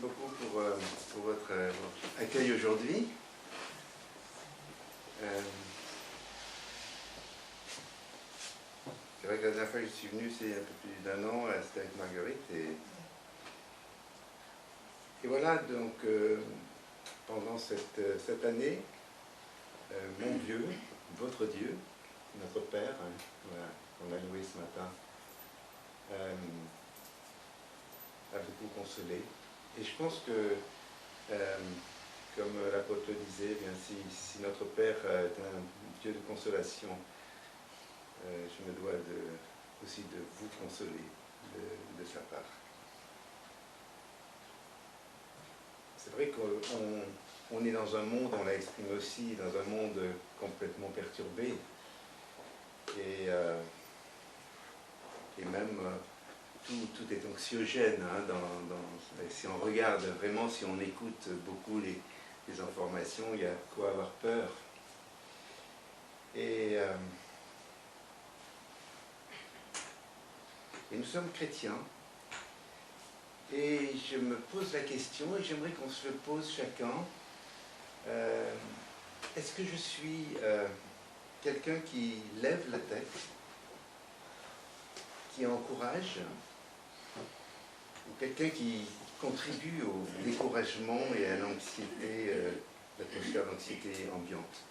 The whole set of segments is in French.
beaucoup pour votre accueil aujourd'hui. C'est vrai que la dernière fois que je suis venu, c'est un peu plus d'1 an, c'était avec Marguerite. Et voilà, donc, pendant cette année, mon Dieu, votre Dieu, notre Père, voilà, qu'on a loué ce matin, a beaucoup consolé. Et je pense que, comme l'apôtre le disait, eh bien, si notre Père est un Dieu de consolation, je me dois aussi de vous consoler de sa part. C'est vrai qu'on est dans un monde, on l'a exprimé aussi, dans un monde complètement perturbé. Et même tout est anxiogène. Hein, si on regarde vraiment, si on écoute beaucoup les informations, il y a de quoi avoir peur. Et nous sommes chrétiens. Et je me pose la question, et j'aimerais qu'on se le pose chacun. Est-ce que je suis quelqu'un qui lève la tête, qui encourage, ou quelqu'un qui contribue au découragement et à l'anxiété, l'atmosphère d'anxiété ambiante?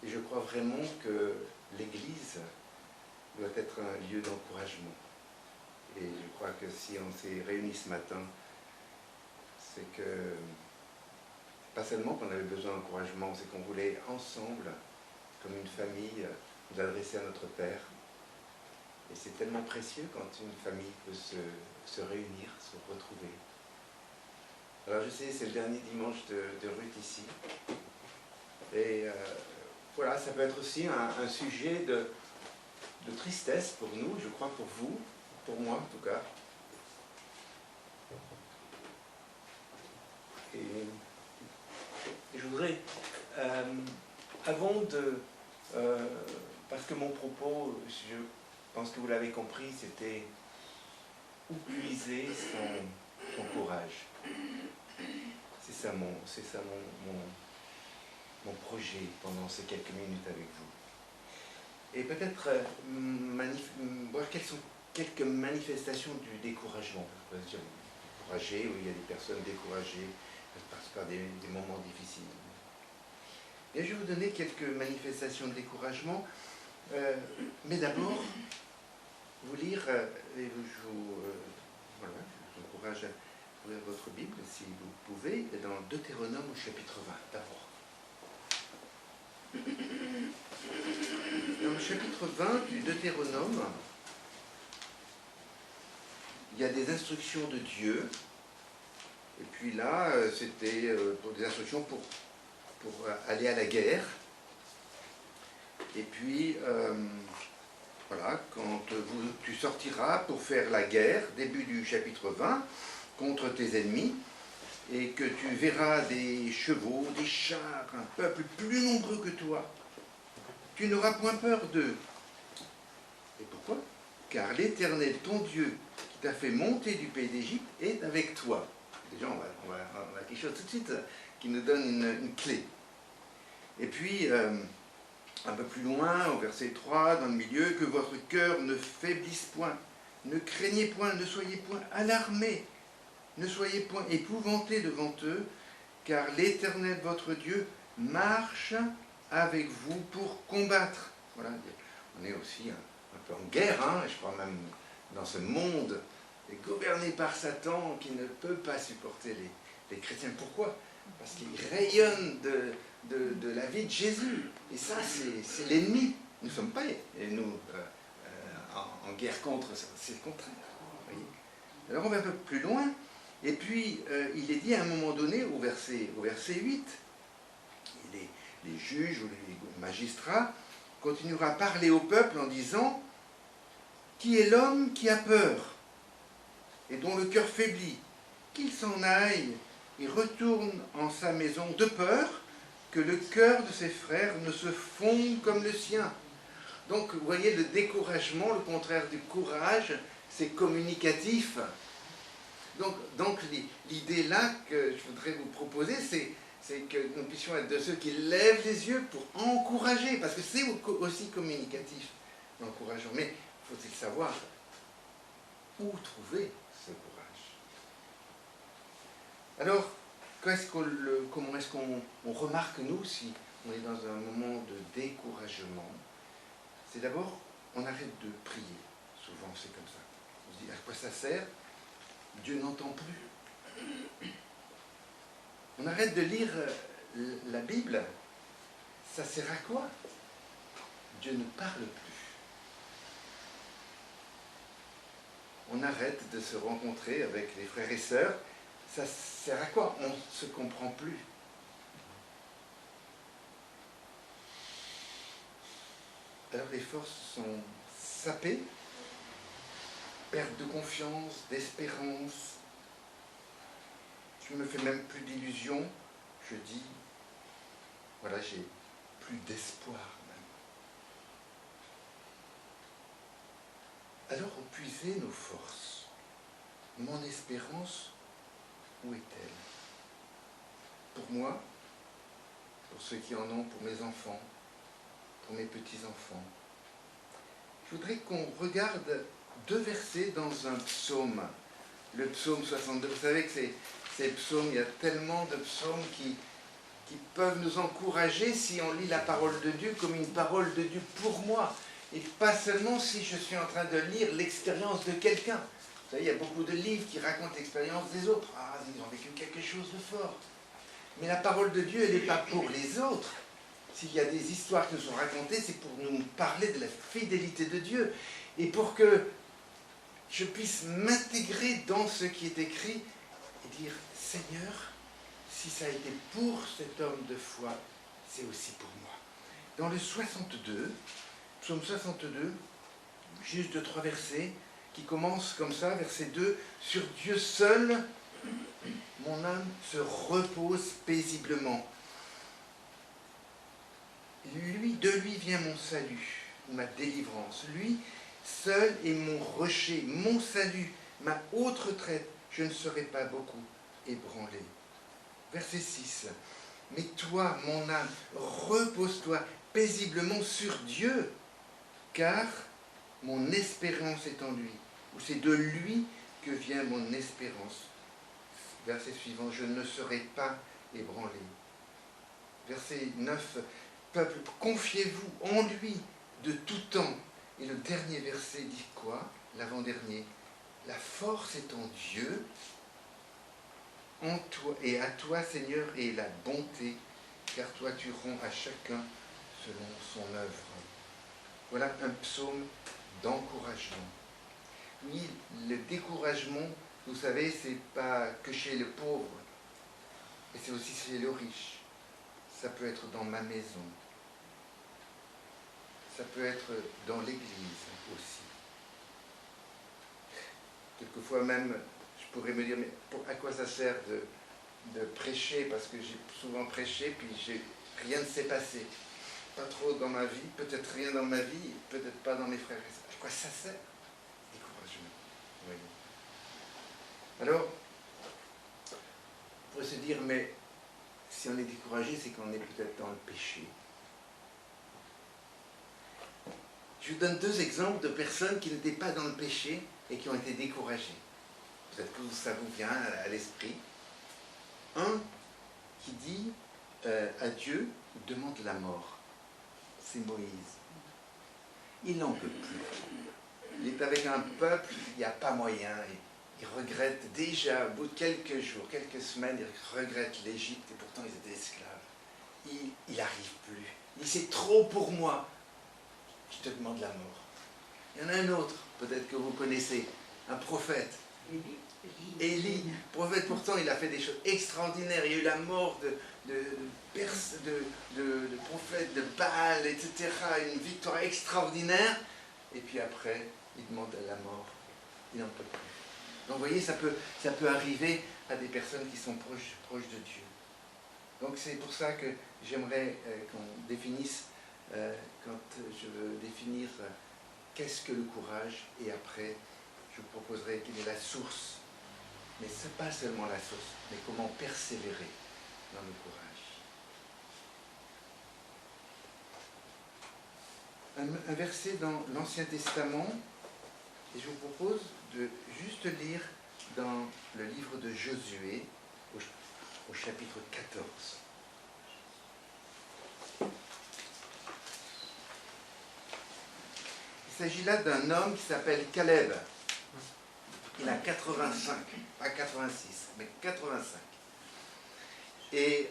Et je crois vraiment que l'Église doit être un lieu d'encouragement. Et je crois que si on s'est réunis ce matin, c'est que, pas seulement qu'on avait besoin d'encouragement, c'est qu'on voulait ensemble, comme une famille, nous adresser à notre Père. Et c'est tellement précieux quand une famille peut se réunir, se retrouver. Alors je sais, c'est le dernier dimanche de Ruth ici. Et voilà, ça peut être aussi un sujet de tristesse pour nous, je crois pour vous, pour moi en tout cas. Et je voudrais, avant de... parce que mon propos, je pense que vous l'avez compris, c'était où puiser son courage. C'est ça mon projet pendant ces quelques minutes avec vous. Et peut-être voir quelles sont quelques manifestations du découragement. On peut se dire découragé, oui, il y a des personnes découragées, elles passent par des moments difficiles. Et je vais vous donner quelques manifestations de découragement, mais d'abord, vous lire, et je vous encourage à ouvrir votre Bible, si vous pouvez, dans Deutéronome au chapitre 20, d'abord. Dans le chapitre 20 du Deutéronome, il y a des instructions de Dieu. Et puis là, c'était pour des instructions pour aller à la guerre. Et puis, voilà, quand tu sortiras pour faire la guerre, début du chapitre 20, contre tes ennemis, et que tu verras des chevaux, des chars, un peuple plus nombreux que toi, tu n'auras point peur d'eux. Et pourquoi? Car l'Éternel, ton Dieu, qui t'a fait monter du pays d'Égypte, est avec toi. Déjà, on a quelque chose tout de suite qui nous donne une clé. Et puis, un peu plus loin, au verset 3, dans le milieu, que votre cœur ne faiblisse point, ne craignez point, ne soyez point alarmés, ne soyez point épouvantés devant eux, car l'Éternel, votre Dieu, marche avec vous pour combattre. Voilà, on est aussi un peu en guerre, hein, je crois même dans ce monde gouverné par Satan qui ne peut pas supporter les chrétiens. Pourquoi? Parce qu'ils rayonnent de la vie de Jésus. Et ça, c'est l'ennemi. Nous ne sommes pas en guerre contre ça, c'est le contraire. Voyez. Alors on va un peu plus loin, et puis il est dit à un moment donné, au verset 8, les juges ou les magistrats continueront à parler au peuple en disant « Qui est l'homme qui a peur et dont le cœur faiblit? Qu'il s'en aille et retourne en sa maison de peur que le cœur de ses frères ne se fonde comme le sien. » Donc, vous voyez, le découragement, le contraire du courage, c'est communicatif. Donc l'idée là que je voudrais vous proposer, c'est que nous puissions être de ceux qui lèvent les yeux pour encourager, parce que c'est aussi communicatif, l'encouragement. Mais faut-il savoir où trouver ce courage? Alors, comment est-ce qu'on remarque, nous, si on est dans un moment de découragement? C'est d'abord, on arrête de prier. Souvent, c'est comme ça. On se dit, à quoi ça sert? Dieu n'entend plus. On arrête de lire la Bible. Ça sert à quoi? Dieu ne parle plus. On arrête de se rencontrer avec les frères et sœurs. Ça sert à quoi? On ne se comprend plus. Alors les forces sont sapées, perte de confiance, d'espérance. Je ne me fais même plus d'illusions. Je dis, voilà, j'ai plus d'espoir même. Alors puisez nos forces. Mon espérance, où est-elle? Pour moi, pour ceux qui en ont, pour mes enfants, pour mes petits-enfants. Je voudrais qu'on regarde 2 versets dans un psaume. Le psaume 62. Vous savez que ces psaumes, il y a tellement de psaumes qui peuvent nous encourager si on lit la parole de Dieu comme une parole de Dieu pour moi. Et pas seulement si je suis en train de lire l'expérience de quelqu'un. Vous savez, il y a beaucoup de livres qui racontent l'expérience des autres. Ah, ils ont vécu quelque chose de fort. Mais la parole de Dieu, elle n'est pas pour les autres. S'il y a des histoires qui nous sont racontées, c'est pour nous parler de la fidélité de Dieu. Et pour que je puisse m'intégrer dans ce qui est écrit et dire, Seigneur, si ça a été pour cet homme de foi, c'est aussi pour moi. Dans le 62, psaume 62, juste 2-3 versets, qui commencent comme ça, verset 2, « Sur Dieu seul, mon âme se repose paisiblement. De lui vient mon salut, ma délivrance. Lui seul est mon rocher, mon salut, ma haute retraite. Je ne serai pas beaucoup ébranlé. » Verset 6. « Mais toi, mon âme, repose-toi paisiblement sur Dieu, car mon espérance est en lui. » Ou c'est de lui que vient mon espérance. Verset suivant. « Je ne serai pas ébranlé. » Verset 9. « Peuple, confiez-vous en lui de tout temps. » Et le dernier verset dit quoi? L'avant-dernier. « La force est en Dieu, en toi, et à toi, Seigneur, est la bonté, car toi tu rends à chacun selon son œuvre. » Voilà un psaume d'encouragement. Oui, le découragement, vous savez, c'est pas que chez le pauvre, mais c'est aussi chez le riche. Ça peut être dans ma maison. Ça peut être dans l'église aussi. Quelquefois même, je pourrais me dire, mais à quoi ça sert de prêcher? Parce que j'ai souvent prêché, puis rien ne s'est passé. Pas trop dans ma vie, peut-être rien dans ma vie, peut-être pas dans mes frères et sœurs. À quoi ça sert? Découragement. Oui. Alors, on pourrait se dire, mais si on est découragé, c'est qu'on est peut-être dans le péché. Je vous donne 2 exemples de personnes qui n'étaient pas dans le péché et qui ont été découragées. Peut-être que ça vous vient à l'esprit. Un qui dit à Dieu, il demande la mort. C'est Moïse. Il n'en peut plus. Il est avec un peuple, il n'y a pas moyen. Il regrette déjà, au bout de quelques jours, quelques semaines, il regrette l'Égypte et pourtant ils étaient esclaves. Il n'arrive plus. Il dit, c'est trop pour moi. Je te demande la mort. Il y en a un autre, peut-être que vous connaissez, un prophète. Élie, prophète, pourtant il a fait des choses extraordinaires. Il y a eu la mort de prophètes, de Baal, etc. Une victoire extraordinaire. Et puis après, il demande la mort. Il n'en peut plus. Donc vous voyez, ça peut arriver à des personnes qui sont proches de Dieu. Donc c'est pour ça que j'aimerais qu'on définisse, quand je veux définir qu'est-ce que le courage, et après je vous proposerai quelle est la source. Mais ce n'est pas seulement la source, mais comment persévérer dans le courage. Un verset dans l'Ancien Testament, et je vous propose de juste lire dans le livre de Josué, au chapitre 14. Il s'agit là d'un homme qui s'appelle Caleb. Il a 85, pas 86, mais 85. Et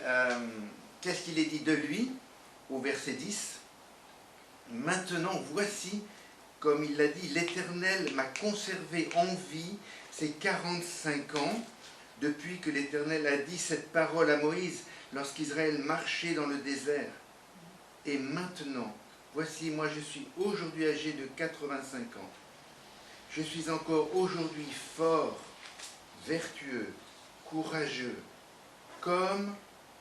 qu'est-ce qu'il est dit de lui au verset 10? Maintenant, voici, comme il l'a dit, l'Éternel m'a conservé en vie ces 45 ans, depuis que l'Éternel a dit cette parole à Moïse, lorsqu'Israël marchait dans le désert. Et maintenant, voici, moi je suis aujourd'hui âgé de 85 ans. Je suis encore aujourd'hui fort, vertueux, courageux, comme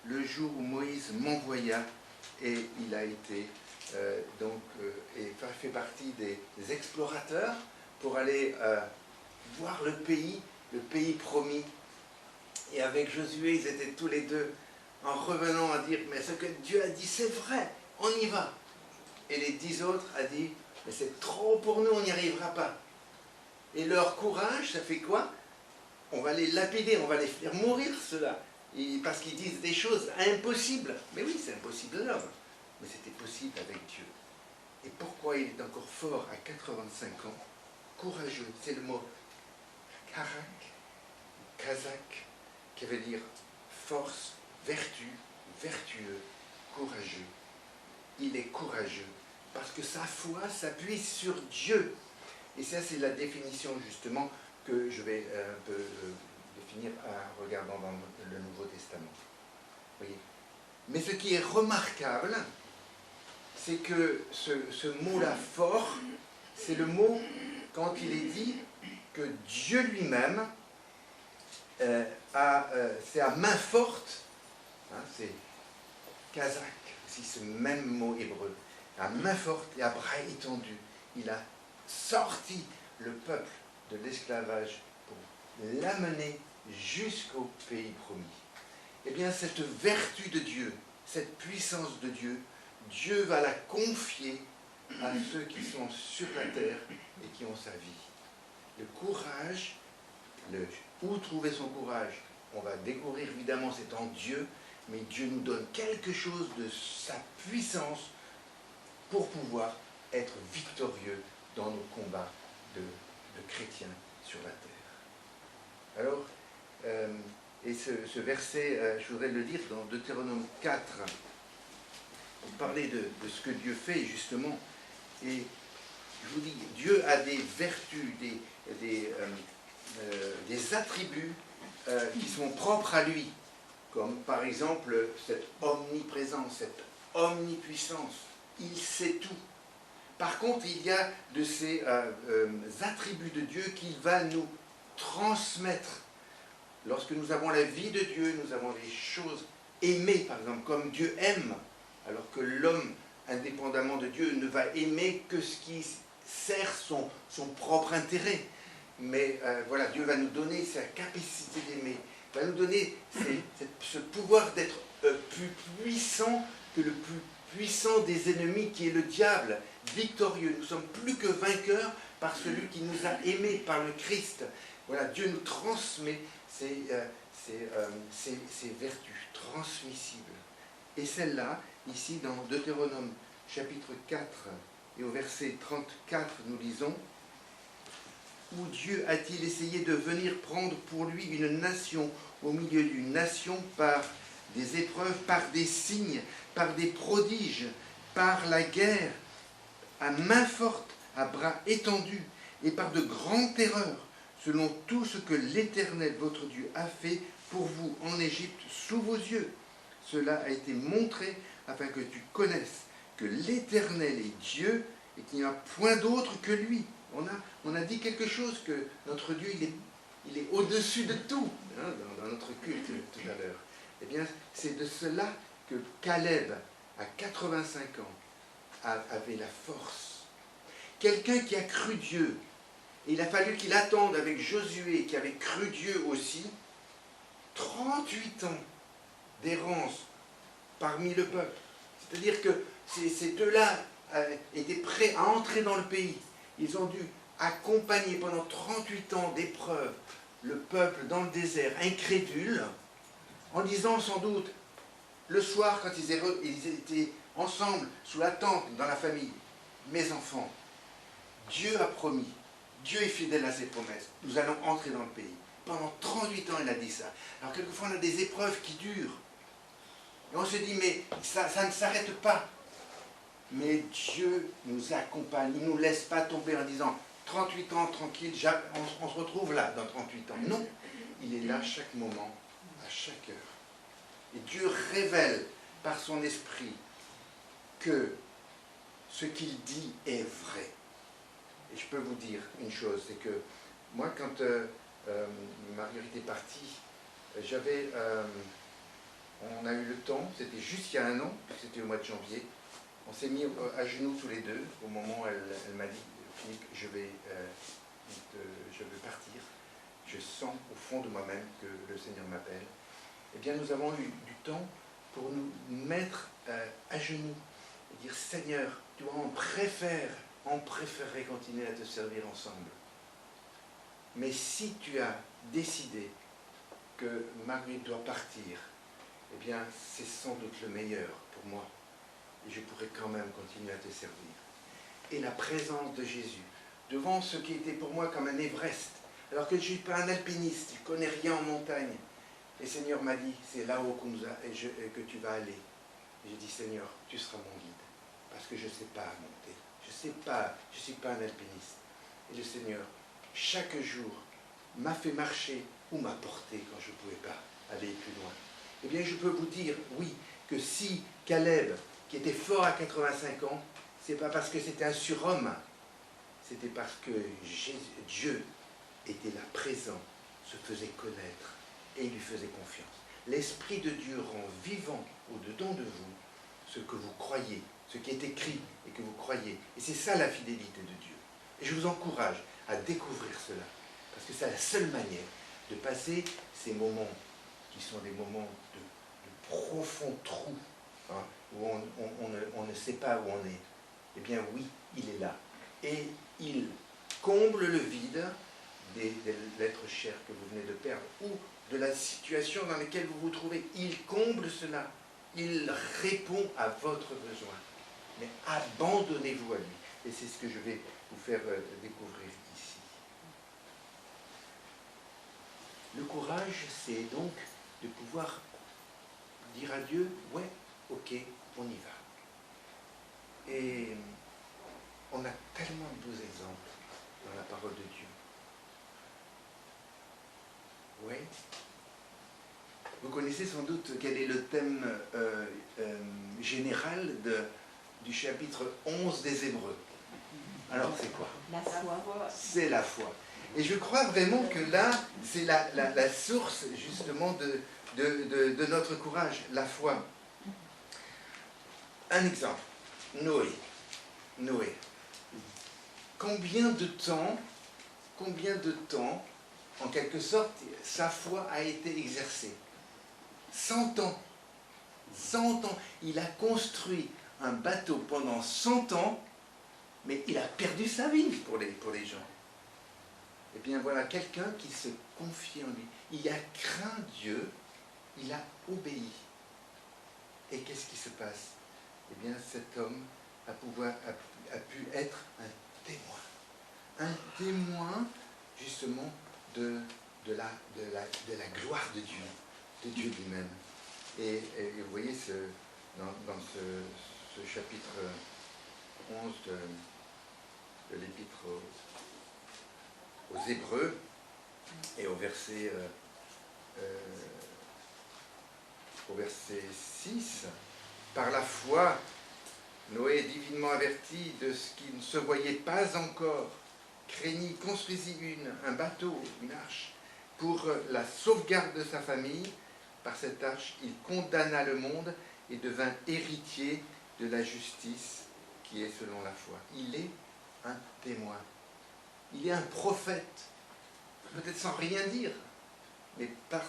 le jour où Moïse m'envoya, et il a été et fait partie des explorateurs pour aller voir le pays promis. Et avec Josué, ils étaient tous les deux en revenant à dire, mais ce que Dieu a dit, c'est vrai, on y va. Et les 10 autres a dit, mais c'est trop pour nous, on n'y arrivera pas. Et leur courage, ça fait quoi? On va les lapider, on va les faire mourir, ceux-là. Parce qu'ils disent des choses impossibles. Mais oui, c'est impossible à l'homme. Mais c'était possible avec Dieu. Et pourquoi il est encore fort à 85 ans? Courageux, c'est le mot karak, kazak, qui veut dire force, vertu, vertueux, courageux. Il est courageux parce que sa foi s'appuie sur Dieu. Et ça, c'est la définition justement que je vais un peu définir en regardant dans le Nouveau Testament. Voyez. Mais ce qui est remarquable, c'est que ce mot-là fort, c'est le mot quand il est dit que Dieu lui-même c'est à main forte, hein, c'est kazak, aussi ce même mot hébreu, à main forte et à bras étendus, il a sorti le peuple de l'esclavage pour l'amener jusqu'au pays promis. Eh bien, cette vertu de Dieu, cette puissance de Dieu, Dieu va la confier à ceux qui sont sur la terre et qui ont sa vie. Le courage, où trouver son courage? On va découvrir évidemment c'est en Dieu, mais Dieu nous donne quelque chose de sa puissance pour pouvoir être victorieux dans nos combats de chrétiens sur la terre. Alors, et ce verset, je voudrais le lire dans Deutéronome 4, pour parler de ce que Dieu fait justement. Et je vous dis, Dieu a des vertus, des attributs qui sont propres à lui, comme par exemple cette omniprésence, cette omnipuissance. Il sait tout. Par contre, il y a de ces attributs de Dieu qu'il va nous transmettre. Lorsque nous avons la vie de Dieu, nous avons des choses aimées, par exemple, comme Dieu aime, alors que l'homme, indépendamment de Dieu, ne va aimer que ce qui sert son propre intérêt. Mais voilà, Dieu va nous donner sa capacité d'aimer, va nous donner ce pouvoir d'être plus puissant que le plus puissant des ennemis qui est le diable, victorieux. Nous sommes plus que vainqueurs par celui qui nous a aimés, par le Christ. Voilà, Dieu nous transmet ces vertus transmissibles. Et celle-là, ici dans Deutéronome chapitre 4 et au verset 34, nous lisons: où Dieu a-t-il essayé de venir prendre pour lui une nation au milieu d'une nation par des épreuves, par des signes, par des prodiges, par la guerre, à main forte, à bras étendus, et par de grandes terreurs, selon tout ce que l'Éternel, votre Dieu, a fait pour vous en Égypte sous vos yeux? Cela a été montré afin que tu connaisses que l'Éternel est Dieu et qu'il n'y a point d'autre que lui. On a dit quelque chose, que notre Dieu, il est au-dessus de tout, hein, dans notre culte tout à l'heure. Eh bien, c'est de cela que Caleb, à 85 ans, avait la force. Quelqu'un qui a cru Dieu Et il a fallu qu'il attende avec Josué, qui avait cru Dieu aussi, 38 ans d'errance parmi le peuple. C'est-à-dire que ces deux-là étaient prêts à entrer dans le pays. Ils ont dû accompagner pendant 38 ans d'épreuves le peuple dans le désert, incrédule, en disant sans doute, le soir, quand ils étaient ensemble, sous la tente, dans la famille, mes enfants, Dieu a promis, Dieu est fidèle à ses promesses, nous allons entrer dans le pays. Pendant 38 ans, il a dit ça. Alors quelquefois, on a des épreuves qui durent. Et on se dit, mais ça ne s'arrête pas. Mais Dieu nous accompagne, il ne nous laisse pas tomber en disant, 38 ans, tranquille, on se retrouve là dans 38 ans. Non, il est là chaque moment, à chaque heure. Et Dieu révèle par son esprit que ce qu'il dit est vrai. Et je peux vous dire une chose, c'est que moi, quand Marguerite est partie, on a eu le temps, c'était juste il y a un an, c'était au mois de janvier, on s'est mis à genoux tous les deux, au moment où elle m'a dit, Philippe, je vais partir, je sens au fond de moi-même que le Seigneur m'appelle. Eh bien, nous avons eu du temps pour nous mettre à genoux et dire, Seigneur, tu vois, on préférerait continuer à te servir ensemble. Mais si tu as décidé que Marguerite doit partir, eh bien, c'est sans doute le meilleur pour moi. Et je pourrais quand même continuer à te servir. Et la présence de Jésus, devant ce qui était pour moi comme un Everest, alors que je ne suis pas un alpiniste, je ne connais rien en montagne. Et Seigneur m'a dit, c'est là-haut que tu vas aller. Et j'ai dit, Seigneur, tu seras mon guide, parce que je ne sais pas monter. Je ne suis pas un alpiniste. Et le Seigneur, chaque jour, m'a fait marcher ou m'a porté quand je ne pouvais pas aller plus loin. Eh bien, je peux vous dire, oui, que si Caleb, qui était fort à 85 ans, ce n'est pas parce que c'était un surhomme, c'était parce que Dieu était là, présent, se faisait connaître et il lui faisait confiance. L'Esprit de Dieu rend vivant au-dedans de vous ce que vous croyez, ce qui est écrit et que vous croyez. Et c'est ça la fidélité de Dieu. Et je vous encourage à découvrir cela, parce que c'est la seule manière de passer ces moments qui sont des moments de profond trou, hein, où on ne sait pas où on est. Eh bien oui, il est là. Et il comble le vide des êtres chers que vous venez de perdre, ou de la situation dans laquelle vous vous trouvez. Il comble cela. Il répond à votre besoin. Mais abandonnez-vous à lui. Et c'est ce que je vais vous faire découvrir ici. Le courage, c'est donc de pouvoir dire à Dieu, ouais, ok, on y va. Et on a tellement de beaux exemples dans la parole de Dieu. Oui. Vous connaissez sans doute quel est le thème général du chapitre 11 des Hébreux. Alors c'est quoi? La foi. C'est la foi. Et je crois vraiment que là, c'est la source justement de notre courage, la foi. Un exemple, Noé. Combien de temps, en quelque sorte, sa foi a été exercée? 100 ans. 100 ans. Il a construit un bateau pendant 100 ans, mais il a perdu sa vie pour les gens. Eh bien voilà, quelqu'un qui se confie en lui. Il a craint Dieu, il a obéi. Et qu'est-ce qui se passe? Eh bien cet homme a pu être un témoin. Un témoin justement de la gloire de Dieu lui-même. Et vous voyez dans ce chapitre 11 de l'Épître aux Hébreux, et au verset 6, par la foi, Noé, divinement averti de ce qui ne se voyait pas encore, craignit, construisit un bateau, une arche, pour la sauvegarde de sa famille. Par cette arche, il condamna le monde et devint héritier de la justice qui est selon la foi. Il est un témoin. Il est un prophète, peut-être sans rien dire, mais par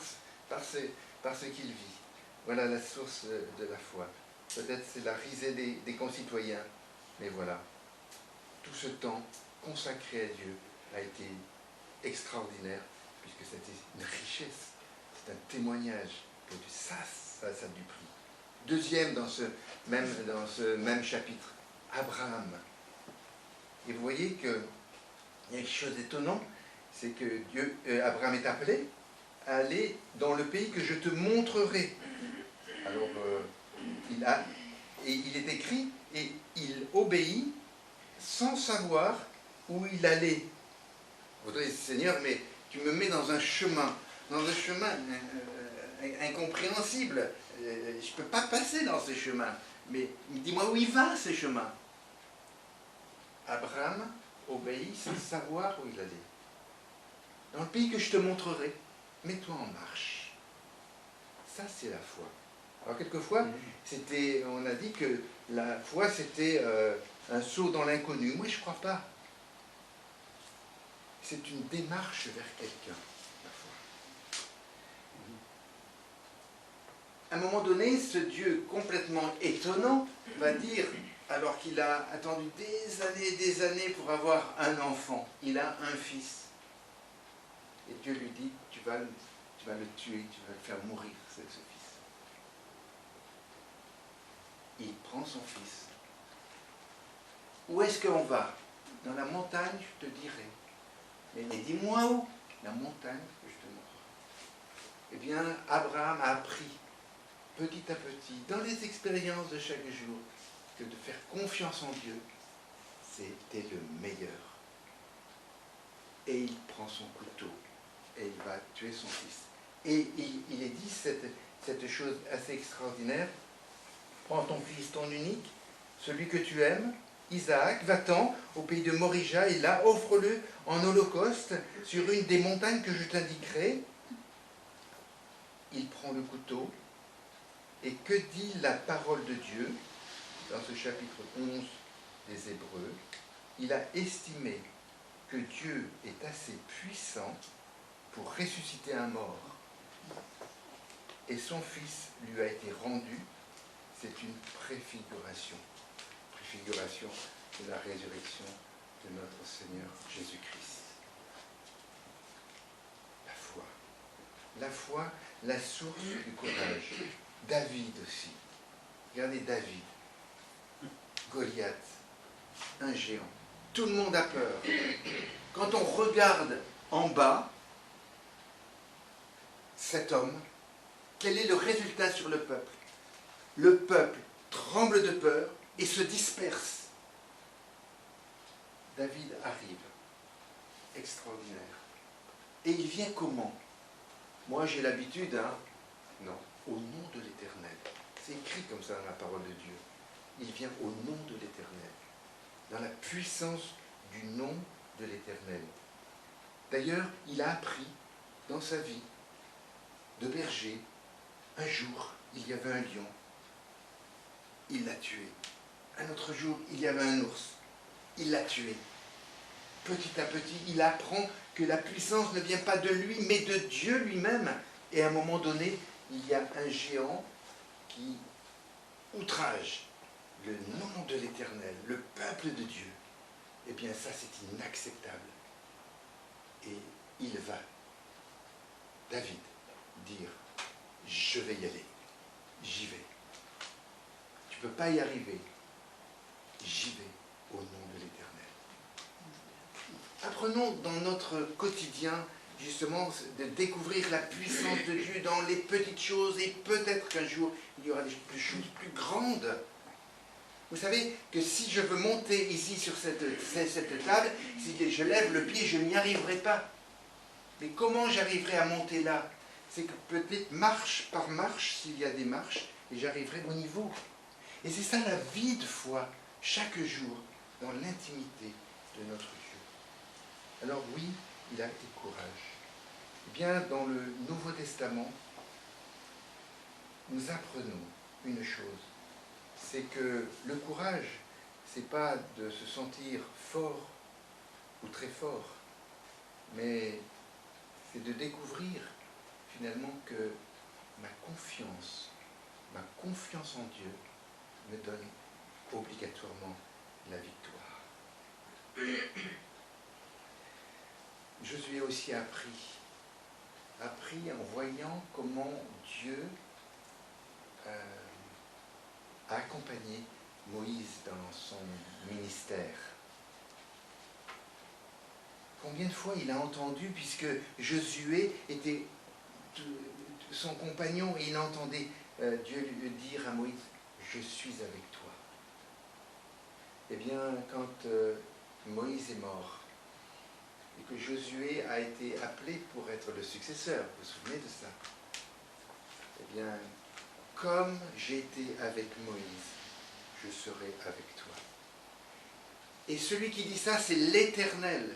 ce qu'il vit. Voilà la source de la foi. Peut-être c'est la risée des concitoyens, mais voilà. Tout ce temps consacré à Dieu a été extraordinaire, puisque c'était une richesse, c'est un témoignage que ça a du prix. Deuxième dans ce même chapitre, Abraham. Et vous voyez qu'il y a quelque chose d'étonnant, c'est que Abraham est appelé à aller dans le pays que je te montrerai. Alors, il est écrit, et il obéit sans savoir où il allait. Vous dites, Seigneur, mais tu me mets dans un chemin incompréhensible. Je ne peux pas passer dans ce chemin. Mais dis-moi où il va, ce chemin. Abraham obéit sans savoir où il allait. Dans le pays que je te montrerai, mets-toi en marche. Ça, c'est la foi. Alors, quelquefois, on a dit que la foi, c'était un saut dans l'inconnu. Moi, je ne crois pas. C'est une démarche vers quelqu'un, la foi. À un moment donné, ce Dieu complètement étonnant va dire, alors qu'il a attendu des années pour avoir un enfant, il a un fils. Et Dieu lui dit, tu vas le tuer, tu vas le faire mourir, ce fils. Il prend son fils. Où est-ce qu'on va? Dans la montagne, je te dirai. Mais dis-moi où? La montagne que je te montrerai. Eh bien, Abraham a appris, petit à petit, dans les expériences de chaque jour, que de faire confiance en Dieu, c'était le meilleur. Et il prend son couteau et il va tuer son fils. Et il est dit cette chose assez extraordinaire. Prends ton fils, ton unique, celui que tu aimes, Isaac, va-t'en au pays de Morija et là, offre-le en holocauste sur une des montagnes que je t'indiquerai. Il prend le couteau. Et que dit la parole de Dieu dans ce chapitre 11 des Hébreux? Il a estimé que Dieu est assez puissant pour ressusciter un mort. Et son fils lui a été rendu. C'est une préfiguration de la résurrection de notre Seigneur Jésus-Christ. La foi, la source du courage. David aussi. Regardez David, Goliath, un géant. Tout le monde a peur. Quand on regarde en bas, cet homme, quel est le résultat sur le peuple? Le peuple tremble de peur et se disperse. David arrive. Extraordinaire. Et il vient comment? Moi j'ai l'habitude, non, au nom de l'Éternel. C'est écrit comme ça dans la parole de Dieu. Il vient au nom de l'Éternel. Dans la puissance du nom de l'Éternel. D'ailleurs, il a appris dans sa vie de berger, un jour, il y avait un lion. Il l'a tué. Un autre jour, il y avait un ours. Il l'a tué. Petit à petit, il apprend que la puissance ne vient pas de lui, mais de Dieu lui-même. Et à un moment donné, il y a un géant qui outrage le nom de l'Éternel, le peuple de Dieu. Eh bien, ça, c'est inacceptable. Et il va, David, dire, je vais y aller, j'y vais. Tu ne peux pas y arriver, j'y vais au nom de l'Éternel. Apprenons dans notre quotidien, justement, de découvrir la puissance de Dieu dans les petites choses, et peut-être qu'un jour, il y aura des choses plus grandes. Vous savez que si je veux monter ici sur cette table, si je lève le pied, je n'y arriverai pas. Mais comment j'arriverai à monter là? C'est que peut-être marche par marche, s'il y a des marches, et j'arriverai au niveau. Et c'est ça la vie de foi, chaque jour, dans l'intimité de notre Dieu. Alors oui, il a été courage. Eh bien, dans le Nouveau Testament, nous apprenons une chose, c'est que le courage, c'est pas de se sentir fort, ou très fort, mais c'est de découvrir finalement que ma confiance en Dieu me donne obligatoirement la victoire. Josué aussi a appris en voyant comment Dieu a accompagné Moïse dans son ministère. Combien de fois il a entendu, puisque Josué était son compagnon, et il entendait Dieu lui dire à Moïse, « Je suis avec toi ». Eh bien, quand Moïse est mort, et que Josué a été appelé pour être le successeur, vous vous souvenez de ça? Eh bien, comme j'ai été avec Moïse, je serai avec toi. Et celui qui dit ça, c'est l'Éternel,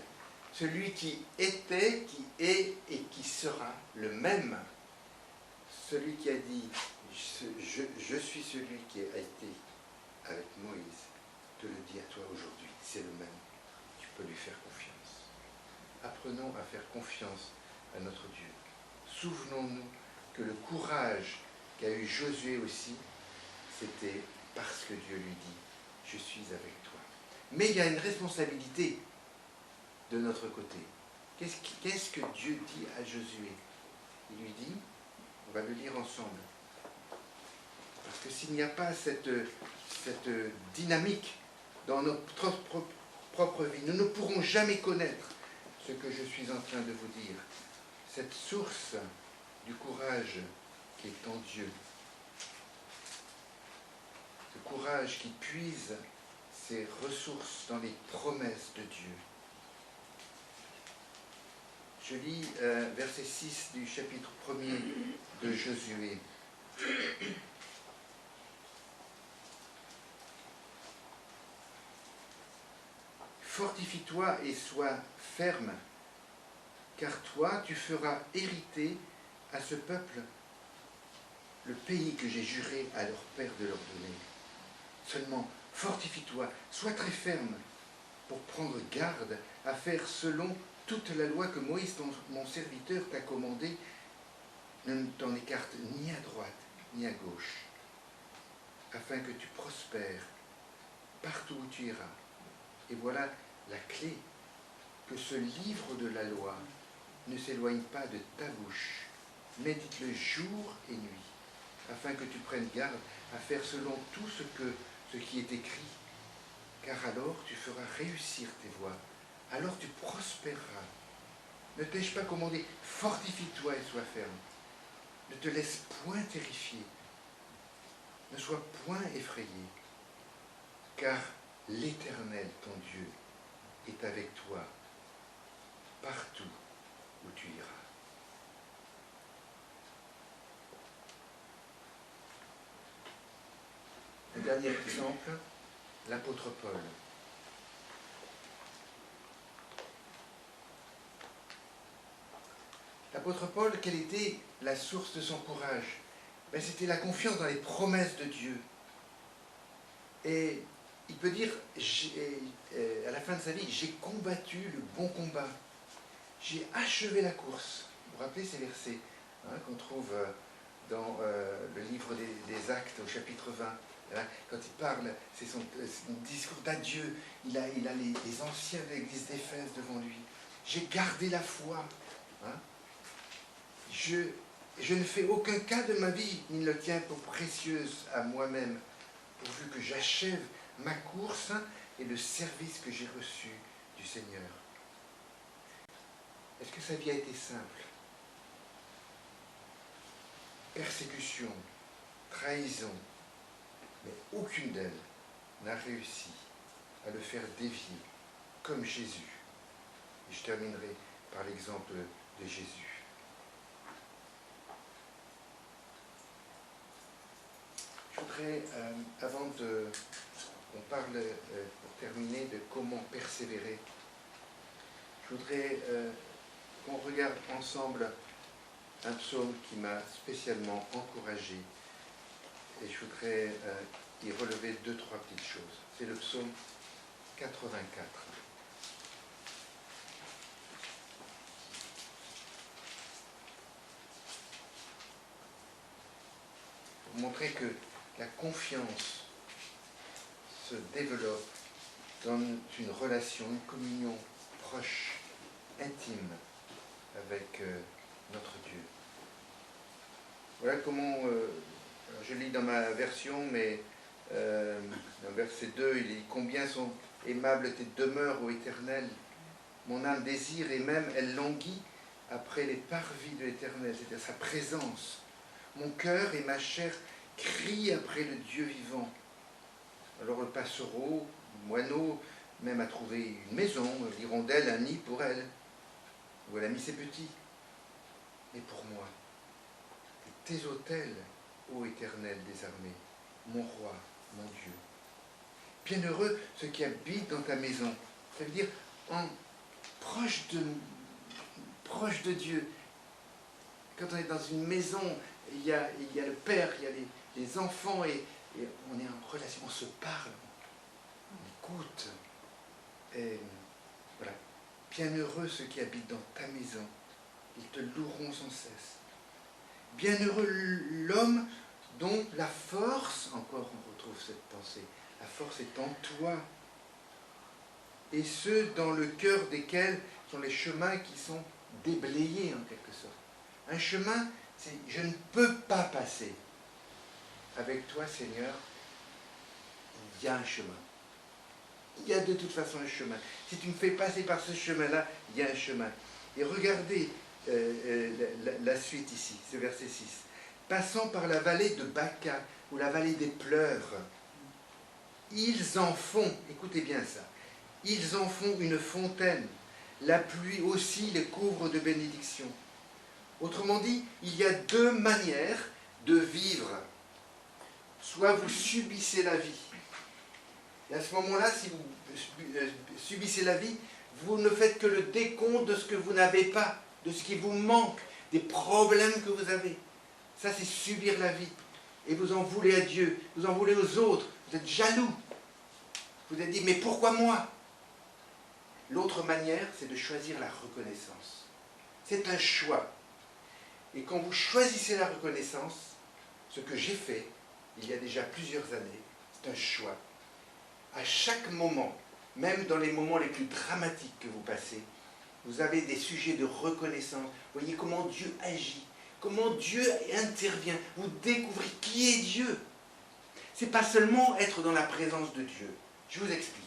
celui qui était, qui est et qui sera le même. Celui qui a dit, je suis celui qui a été avec Moïse, te le dit à toi aujourd'hui, c'est le même. Tu peux lui faire confiance. Apprenons à faire confiance à notre Dieu. Souvenons-nous que le courage qu'a eu Josué aussi, c'était parce que Dieu lui dit, je suis avec toi. Mais il y a une responsabilité de notre côté. Qu'est-ce que Dieu dit à Josué? Il lui dit, on va le lire ensemble, parce que s'il n'y a pas cette dynamique dans notre propre vie, nous ne pourrons jamais connaître ce que je suis en train de vous dire, cette source du courage qui est en Dieu, ce courage qui puise ses ressources dans les promesses de Dieu. Je lis verset 6 du chapitre 1er de Josué. Fortifie-toi et sois ferme, car toi tu feras hériter à ce peuple le pays que j'ai juré à leur père de leur donner. Seulement, fortifie-toi, sois très ferme pour prendre garde à faire selon toute la loi que Moïse, mon serviteur, t'a commandée. Ne t'en écarte ni à droite ni à gauche, afin que tu prospères partout où tu iras. Et voilà la clé, que ce livre de la loi ne s'éloigne pas de ta bouche. Médite-le jour et nuit, afin que tu prennes garde à faire selon tout ce qui est écrit. Car alors tu feras réussir tes voies, alors tu prospéreras. Ne t'ai-je pas commandé, fortifie-toi et sois ferme. Ne te laisse point terrifier, ne sois point effrayé, car l'Éternel, ton Dieu, est avec toi partout où tu iras. Un dernier exemple, l'apôtre Paul. L'apôtre Paul, quelle était la source de son courage? Ben, c'était la confiance dans les promesses de Dieu. Et il peut dire, à la fin de sa vie, j'ai combattu le bon combat. J'ai achevé la course. Vous vous rappelez ces versets qu'on trouve dans le livre des Actes au chapitre 20. Quand il parle, c'est son discours d'adieu. Il a les anciens de l'église d'Éphèse devant lui. J'ai gardé la foi. Je ne fais aucun cas de ma vie, ni ne le tiens pour précieuse à moi-même, pourvu que j'achève ma course et le service que j'ai reçu du Seigneur. Est-ce que sa vie a été simple? Persécution, trahison, mais aucune d'elles n'a réussi à le faire dévier comme Jésus. Et je terminerai par l'exemple de Jésus. Je voudrais, on parle pour terminer de comment persévérer. Je voudrais qu'on regarde ensemble un psaume qui m'a spécialement encouragé. Et je voudrais y relever 2-3 petites choses. C'est le psaume 84. pour montrer que la confiance se développe dans une relation, une communion proche, intime avec notre Dieu. Voilà comment, je lis dans ma version, mais dans verset 2, il dit « Combien sont aimables tes demeures, ô Éternel, mon âme désire et même elle languit après les parvis de l'Éternel, c'est-à-dire sa présence. Mon cœur et ma chair crient après le Dieu vivant. » Alors le passereau, le moineau, même a trouvé une maison, l'hirondelle, un nid pour elle, où elle a mis ses petits. Mais pour moi, tes autels, ô Éternel des armées, mon roi, mon Dieu. Bienheureux ceux qui habitent dans ta maison. Ça veut dire proche de Dieu. Quand on est dans une maison, il y a le père, il y a les enfants, et on est en relation, on se parle, on écoute. Et voilà. Bienheureux ceux qui habitent dans ta maison, ils te loueront sans cesse. Bienheureux l'homme dont la force, encore on retrouve cette pensée, la force est en toi, et ceux dans le cœur desquels sont les chemins qui sont déblayés en quelque sorte. Un chemin, c'est je ne peux pas passer. Avec toi, Seigneur, il y a un chemin. Il y a de toute façon un chemin. Si tu me fais passer par ce chemin-là, il y a un chemin. Et regardez la suite ici, ce verset 6. Passant par la vallée de Baca, ou la vallée des pleurs, ils en font, écoutez bien ça, ils en font une fontaine. La pluie aussi les couvre de bénédictions. Autrement dit, il y a deux manières de vivre. Soit vous subissez la vie. Et à ce moment-là, si vous subissez la vie, vous ne faites que le décompte de ce que vous n'avez pas, de ce qui vous manque, des problèmes que vous avez. Ça, c'est subir la vie. Et vous en voulez à Dieu, vous en voulez aux autres, vous êtes jaloux. Vous vous êtes dit, mais pourquoi moi? L'autre manière, c'est de choisir la reconnaissance. C'est un choix. Et quand vous choisissez la reconnaissance, ce que j'ai fait, il y a déjà plusieurs années, c'est un choix. À chaque moment, même dans les moments les plus dramatiques que vous passez, vous avez des sujets de reconnaissance. Vous voyez comment Dieu agit, comment Dieu intervient. Vous découvrez qui est Dieu. Ce n'est pas seulement être dans la présence de Dieu. Je vous explique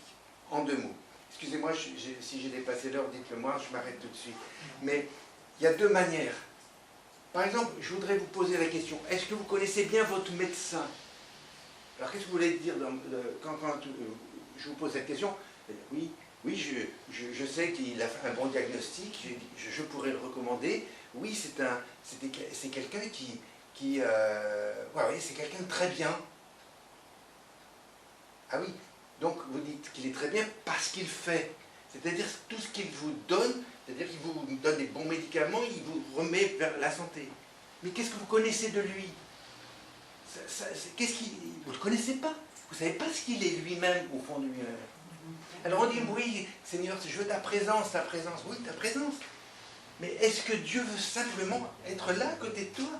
en deux mots. Excusez-moi, si j'ai dépassé l'heure, dites-le moi, je m'arrête tout de suite. Mais il y a deux manières. Par exemple, je voudrais vous poser la question, est-ce que vous connaissez bien votre médecin? Alors qu'est-ce que vous voulez dire quand je vous pose cette question? Oui, je sais qu'il a fait un bon diagnostic, je pourrais le recommander. Oui, c'est quelqu'un ouais, c'est quelqu'un de très bien. Ah oui, donc vous dites qu'il est très bien parce qu'il fait. C'est-à-dire tout ce qu'il vous donne, c'est-à-dire qu'il vous donne des bons médicaments, il vous remet vers la santé. Mais qu'est-ce que vous connaissez de lui? Vous ne le connaissez pas. Vous ne savez pas ce qu'il est lui-même au fond de lui-même. Alors on dit, oui, Seigneur, je veux ta présence, ta présence. Oui, ta présence. Mais est-ce que Dieu veut simplement être là à côté de toi?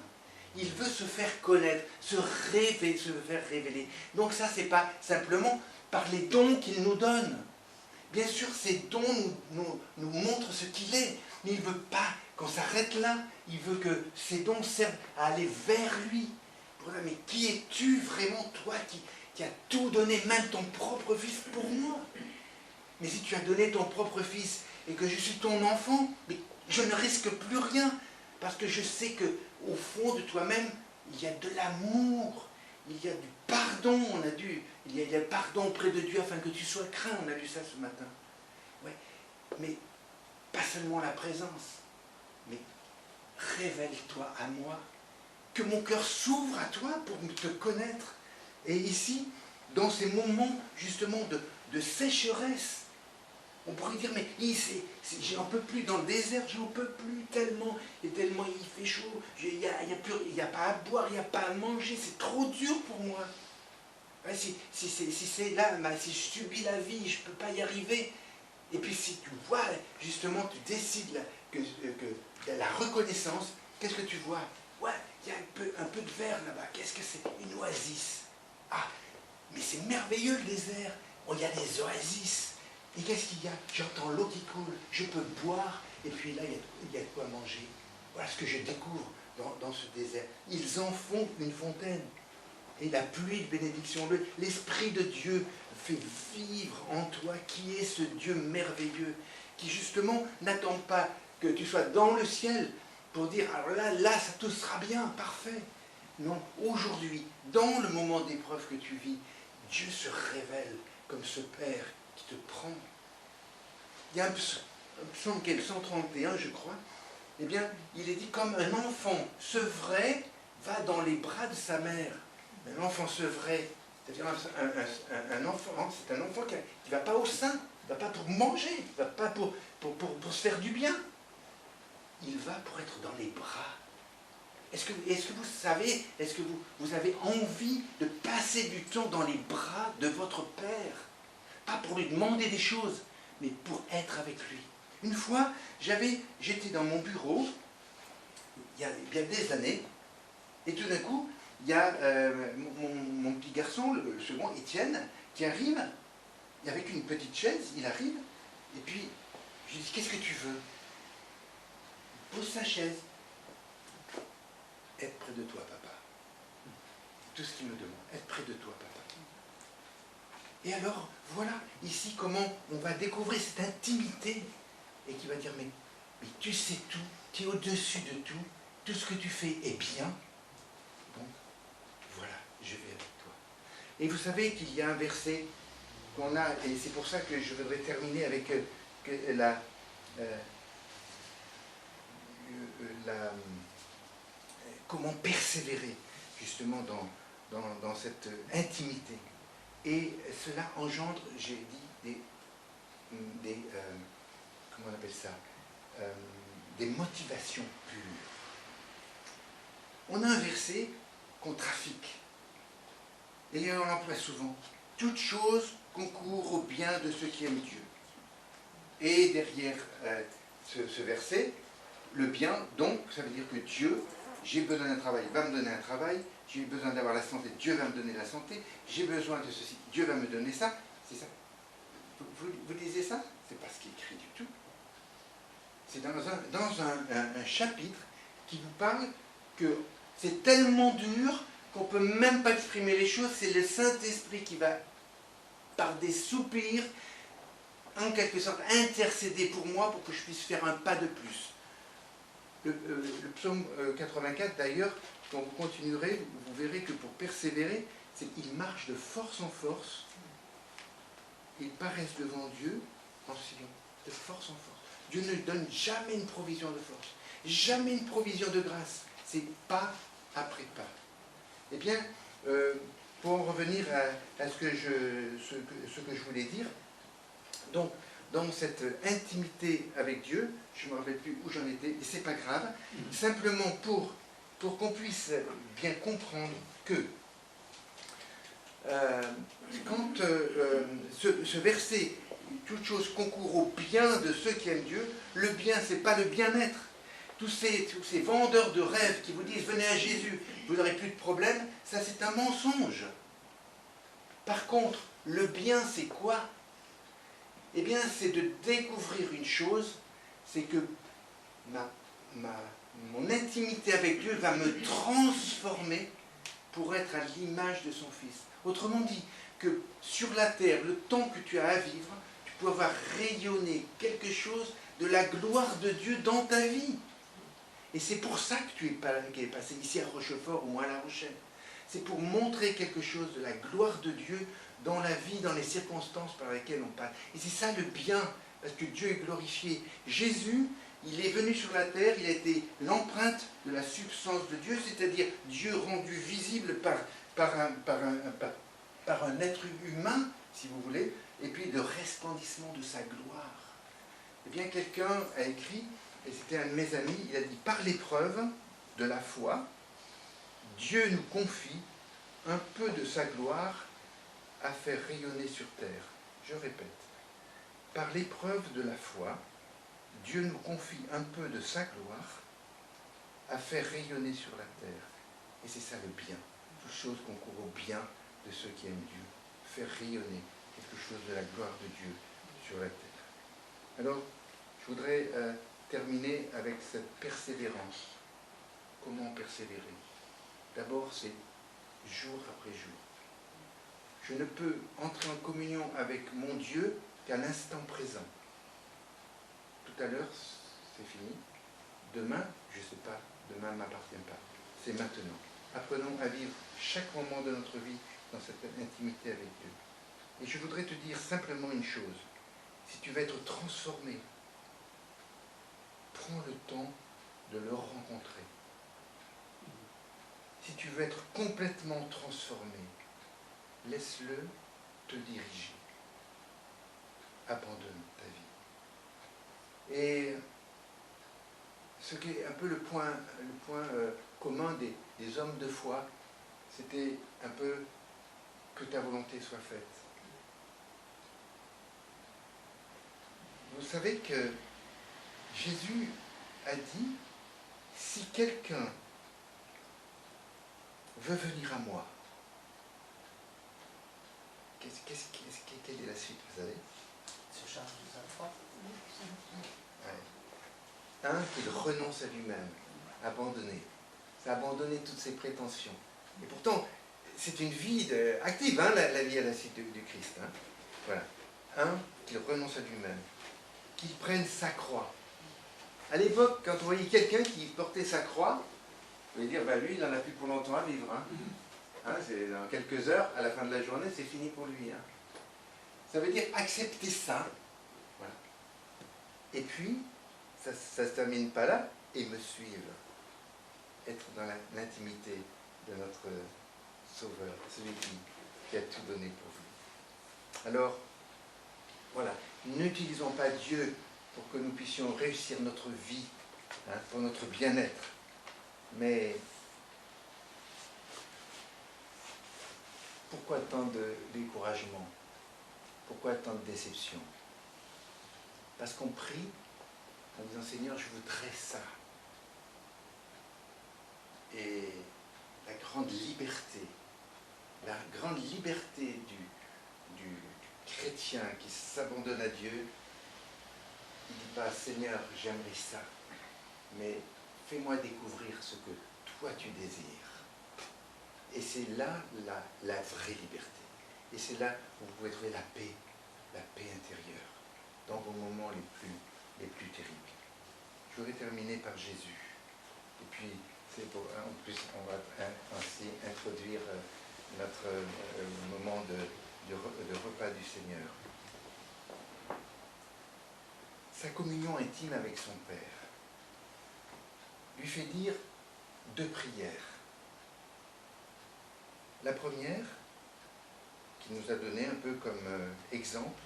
Il veut se faire connaître, se faire révéler. Donc ça, ce n'est pas simplement par les dons qu'il nous donne. Bien sûr, ces dons nous montrent ce qu'il est, mais il ne veut pas qu'on s'arrête là. Il veut que ces dons servent à aller vers lui. Pour dire, mais qui es-tu vraiment, toi, qui as tout donné, même ton propre fils pour moi? Mais si tu as donné ton propre fils et que je suis ton enfant, mais je ne risque plus rien, parce que je sais qu'au fond de toi-même, il y a de l'amour, il y a du pardon, il y a le pardon auprès de Dieu afin que tu sois craint, on a lu ça ce matin. Ouais. Mais pas seulement la présence, mais révèle-toi à moi, que mon cœur s'ouvre à toi pour te connaître. Et ici, dans ces moments justement de sécheresse, on pourrait dire, mais j'en peux plus dans le désert, j'en peux plus tellement, et tellement il fait chaud, il n'y a pas à boire, il n'y a pas à manger, c'est trop dur pour moi. Si c'est là, si je subis la vie, je ne peux pas y arriver. Et puis si tu vois, justement, tu décides que la reconnaissance, qu'est-ce que tu vois? Ouais, il y a un peu de vert là-bas. Qu'est-ce que c'est? Une oasis. Ah, mais c'est merveilleux le désert. Oh, il y a des oasis. Et qu'est-ce qu'il y a? J'entends l'eau qui coule, je peux boire, et puis là, il y a de quoi manger. Voilà ce que je découvre dans ce désert. Ils en font une fontaine. Et la pluie de bénédiction, l'Esprit de Dieu fait vivre en toi qui est ce Dieu merveilleux, qui justement n'attend pas que tu sois dans le ciel pour dire, alors là, ça tout sera bien, parfait. Non, aujourd'hui, dans le moment d'épreuve que tu vis, Dieu se révèle comme ce Père qui te prend. Il y a un psaume qui est le 131, je crois, eh bien, il est dit comme un enfant sevré va dans les bras de sa mère. Mais l'enfant sevré, c'est-à-dire un enfant, c'est un enfant qui ne va pas au sein, qui ne va pas pour manger, qui ne va pas pour se faire du bien. Il va pour être dans les bras. Est-ce que vous savez, est-ce que vous avez envie de passer du temps dans les bras de votre Père? Pas pour lui demander des choses, mais pour être avec lui. Une fois, j'étais dans mon bureau, il y a bien des années, et tout d'un coup, il y a mon petit garçon, le second, Étienne, qui arrive, et avec une petite chaise, il arrive, et puis je lui dis, qu'est-ce que tu veux? Il pose sa chaise. Être près de toi, papa. Tout ce qu'il me demande, être près de toi, papa. Et alors, voilà, ici, comment on va découvrir cette intimité, et qui va dire, mais tu sais tout, tu es au-dessus de tout ce que tu fais est bien. Donc, voilà, je vais avec toi. Et vous savez qu'il y a un verset qu'on a, et c'est pour ça que je voudrais terminer avec comment persévérer justement dans cette intimité. Et cela engendre, j'ai dit, comment on appelle ça, des motivations pures. On a un verset qu'on trafique, et on l'emploie souvent. Toute chose concourt au bien de ceux qui aiment Dieu. Et derrière ce verset, le bien, donc, ça veut dire que Dieu, j'ai besoin d'un travail, va me donner un travail, j'ai besoin d'avoir la santé, Dieu va me donner la santé, j'ai besoin de ceci, Dieu va me donner ça, c'est ça. Vous lisez ça? C'est pas ce qui est écrit du tout. C'est dans un chapitre qui vous parle que c'est tellement dur qu'on ne peut même pas exprimer les choses, c'est le Saint-Esprit qui va, par des soupirs, en quelque sorte, intercéder pour moi pour que je puisse faire un pas de plus. Le psaume 84, d'ailleurs, quand vous continuerez, vous verrez que pour persévérer, il marche de force en force. Ils paraissent devant Dieu en silence, de force en force. Dieu ne donne jamais une provision de force, jamais une provision de grâce. C'est pas après pas. Eh bien, pour en revenir à ce que je voulais dire, donc, dans cette intimité avec Dieu, je ne me rappelle plus où j'en étais, et c'est pas grave, simplement pour qu'on puisse bien comprendre que quand ce verset, toute chose concourt au bien de ceux qui aiment Dieu, le bien, c'est pas le bien-être. Tous ces vendeurs de rêves qui vous disent venez à Jésus, vous n'aurez plus de problème, ça c'est un mensonge. Par contre, le bien c'est quoi? Eh bien, c'est de découvrir une chose, c'est que mon intimité avec Dieu va me transformer pour être à l'image de son Fils. Autrement dit, que sur la terre, le temps que tu as à vivre, tu peux avoir rayonné quelque chose de la gloire de Dieu dans ta vie. Et c'est pour ça que tu es passé ici à Rochefort ou à La Rochelle. C'est pour montrer quelque chose de la gloire de Dieu dans la vie, dans les circonstances par lesquelles on passe. Et c'est ça le bien, parce que Dieu est glorifié. Jésus, il est venu sur la terre, il a été l'empreinte de la substance de Dieu, c'est-à-dire Dieu rendu visible par un être humain, si vous voulez, et puis le resplendissement de sa gloire. Eh bien, quelqu'un a écrit, et c'était un de mes amis, il a dit, par l'épreuve de la foi, Dieu nous confie un peu de sa gloire à faire rayonner sur terre. Je répète, par l'épreuve de la foi, Dieu nous confie un peu de sa gloire à faire rayonner sur la terre. Et c'est ça le bien. Toute chose concourt au bien de ceux qui aiment Dieu. Faire rayonner quelque chose de la gloire de Dieu sur la terre. Alors, je voudrais terminer avec cette persévérance. Comment persévérer? D'abord, c'est jour après jour. Je ne peux entrer en communion avec mon Dieu qu'à l'instant présent. Tout à l'heure, c'est fini. Demain, je ne sais pas. Demain ne m'appartient pas. C'est maintenant. Apprenons à vivre chaque moment de notre vie dans cette intimité avec Dieu. Et je voudrais te dire simplement une chose. Si tu veux être transformé, prends le temps de le rencontrer. Si tu veux être complètement transformé, laisse-le te diriger. Abandonne ta vie. Et ce qui est un peu le point commun des hommes de foi, c'était un peu que ta volonté soit faite. Vous savez que Jésus a dit, si quelqu'un veut venir à moi, quelle est la suite, vous savez? Se charge de sa foi. Ouais. Qu'il renonce à lui-même, abandonner. C'est abandonner toutes ses prétentions. Et pourtant, c'est une vie active, la vie à la suite du Christ. Voilà. Qu'il renonce à lui-même. Qu'il prenne sa croix. À l'époque, quand on voyait quelqu'un qui portait sa croix, on pouvait dire, lui, il n'en a plus pour longtemps à vivre. C'est dans quelques heures, à la fin de la journée, c'est fini pour lui. Ça veut dire accepter ça. Voilà. Et puis, ça ne se termine pas là, et me suivre. Être dans l'intimité de notre Sauveur, celui qui a tout donné pour vous. Alors, voilà, n'utilisons pas Dieu pour que nous puissions réussir notre vie, pour notre bien-être, mais pourquoi tant de découragement? Pourquoi tant de déception? Parce qu'on prie en disant, Seigneur, je voudrais ça. Et la grande liberté du chrétien qui s'abandonne à Dieu, il ne dit pas, Seigneur, j'aimerais ça, mais fais-moi découvrir ce que toi tu désires. Et c'est là la vraie liberté. Et c'est là où vous pouvez trouver la paix intérieure, dans vos moments les plus terribles. Je voudrais terminer par Jésus. Et puis, en plus, on va ainsi introduire notre moment de repas du Seigneur. Sa communion intime avec son Père lui fait dire 2 prières. La première, qu'il nous a donné un peu comme exemple,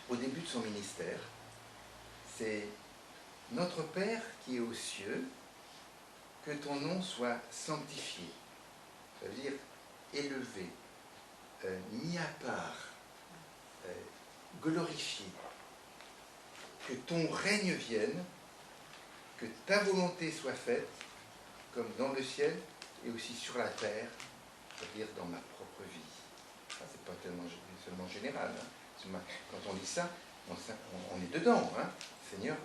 au début de son ministère, c'est « Notre Père qui est aux cieux, que ton nom soit sanctifié ». Ça veut dire élevé, mis à part, glorifié. Que ton règne vienne, que ta volonté soit faite, comme dans le ciel et aussi sur la terre, c'est-à-dire dans ma propre vie. C'est pas seulement général. Quand on lit ça, on est dedans. Seigneur,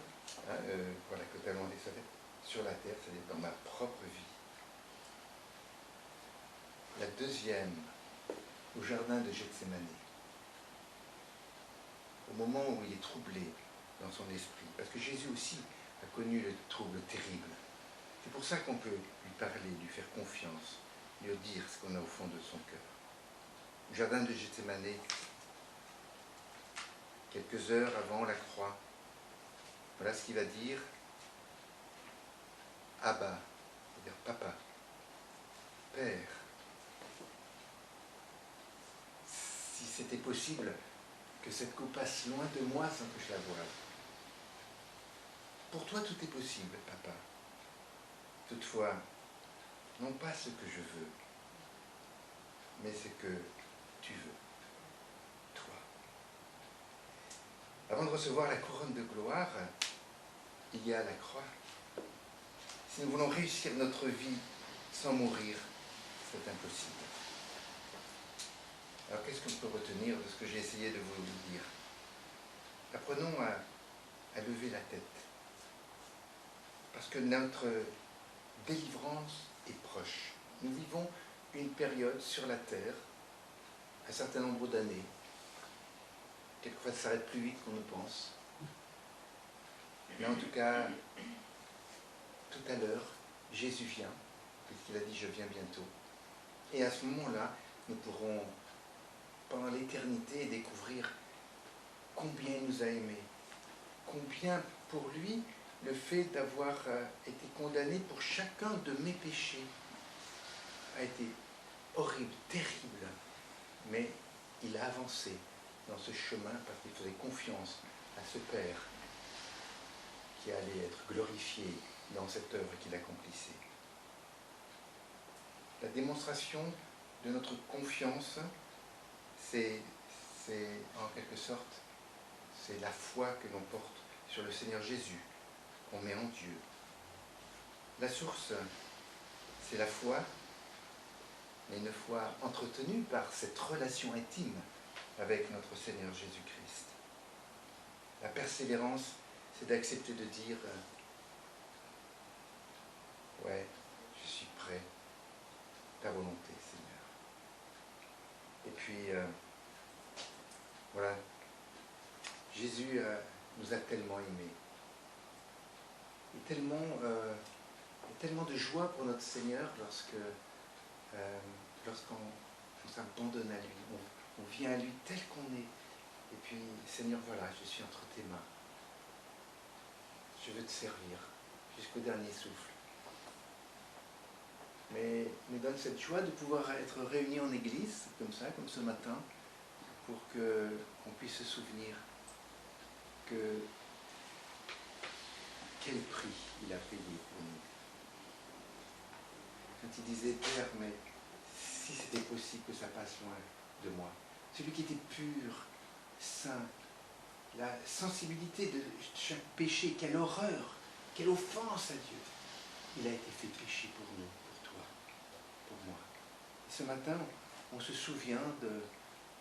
voilà, que ta volonté soit faite sur la terre, c'est-à-dire dans ma propre vie. La deuxième, au jardin de Gethsémani, au moment où il est troublé dans son esprit, parce que Jésus aussi a connu le trouble terrible. C'est pour ça qu'on peut lui parler, lui faire confiance, lui dire ce qu'on a au fond de son cœur. Au jardin de Gethsémani, quelques heures avant la croix, voilà ce qu'il va dire. Abba, c'est-à-dire papa, Père, si c'était possible que cette coupe passe loin de moi sans que je la voie. Pour toi, tout est possible, papa. Toutefois, non pas ce que je veux, mais ce que tu veux, toi. Avant de recevoir la couronne de gloire, il y a la croix. Si nous voulons réussir notre vie sans mourir, c'est impossible. Alors qu'est-ce qu'on peut retenir de ce que j'ai essayé de vous dire? Apprenons à lever la tête. Parce que notre délivrance est proche. Nous vivons une période sur la terre, un certain nombre d'années. Quelquefois, ça s'arrête plus vite qu'on ne pense. Mais en tout cas, tout à l'heure, Jésus vient, puisqu'il a dit « Je viens bientôt ». Et à ce moment-là, nous pourrons, pendant l'éternité, découvrir combien il nous a aimés, combien pour lui, le fait d'avoir été condamné pour chacun de mes péchés a été horrible, terrible, mais il a avancé dans ce chemin parce qu'il faisait confiance à ce Père qui allait être glorifié dans cette œuvre qu'il accomplissait. La démonstration de notre confiance, c'est en quelque sorte, c'est la foi que l'on porte sur le Seigneur Jésus, qu'on met en Dieu. La source, c'est la foi, mais une foi entretenue par cette relation intime avec notre Seigneur Jésus-Christ. La persévérance, c'est d'accepter de dire « Ouais, je suis prêt, ta volonté, Seigneur. » Et puis, voilà, Jésus nous a tellement aimés. Et tellement de joie pour notre Seigneur lorsqu'on s'abandonne à lui, on vient à lui tel qu'on est. Et puis, Seigneur, voilà, je suis entre tes mains. Je veux te servir jusqu'au dernier souffle. Mais nous donne cette joie de pouvoir être réunis en église, comme ça, comme ce matin, pour qu'on puisse se souvenir que quel prix il a payé pour nous. Quand il disait, Père, mais si c'était possible que ça passe loin de moi. Celui qui était pur, saint, la sensibilité de chaque péché, quelle horreur, quelle offense à Dieu. Il a été fait péché pour nous, pour toi, pour moi. Et ce matin, on se souvient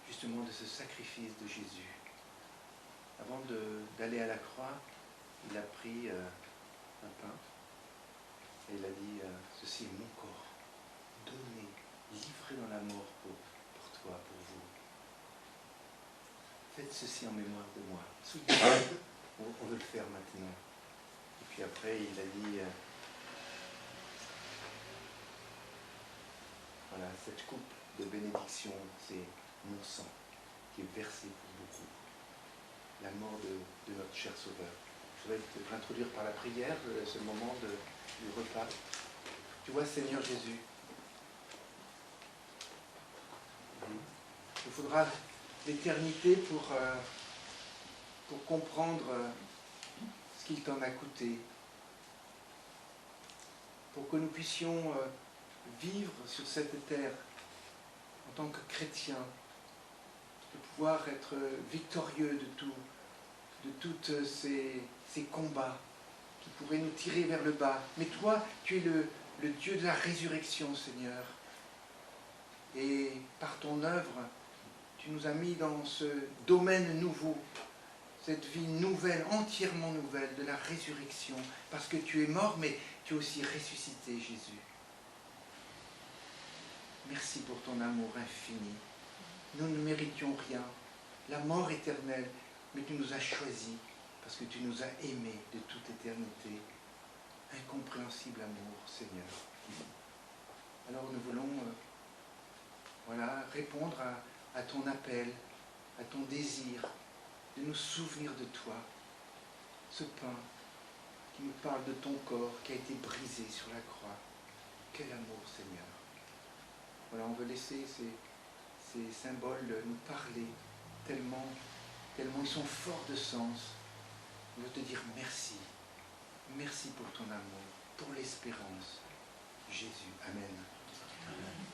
justement de ce sacrifice de Jésus. Avant d'aller à la croix, il a pris un pain et il a dit ceci est mon corps, donné, livré dans la mort pour toi, pour vous. Faites ceci en mémoire de moi. Souvenez-vous, on veut le faire maintenant. Et puis après, il a dit voilà, cette coupe de bénédiction, c'est mon sang qui est versé pour beaucoup. La mort de notre cher Sauveur. Je vais t'introduire par la prière, ce moment du repas. Tu vois, Seigneur Jésus, il faudra l'éternité pour comprendre ce qu'il t'en a coûté, pour que nous puissions vivre sur cette terre en tant que chrétiens, de pouvoir être victorieux de tous ces combats qui pourraient nous tirer vers le bas. Mais toi, tu es le Dieu de la résurrection, Seigneur. Et par ton œuvre, tu nous as mis dans ce domaine nouveau, cette vie nouvelle, entièrement nouvelle, de la résurrection, parce que tu es mort, mais tu es aussi ressuscité, Jésus. Merci pour ton amour infini. Nous ne méritions rien, la mort éternelle, mais tu nous as choisis, parce que tu nous as aimés de toute éternité. Incompréhensible amour, Seigneur. Alors nous voulons répondre à ton appel, à ton désir, de nous souvenir de toi. Ce pain qui nous parle de ton corps qui a été brisé sur la croix. Quel amour, Seigneur. Voilà, on veut laisser ces symboles nous parler tellement ils sont forts de sens. On veut te dire merci. Merci pour ton amour, pour l'espérance. Jésus, Amen. Amen.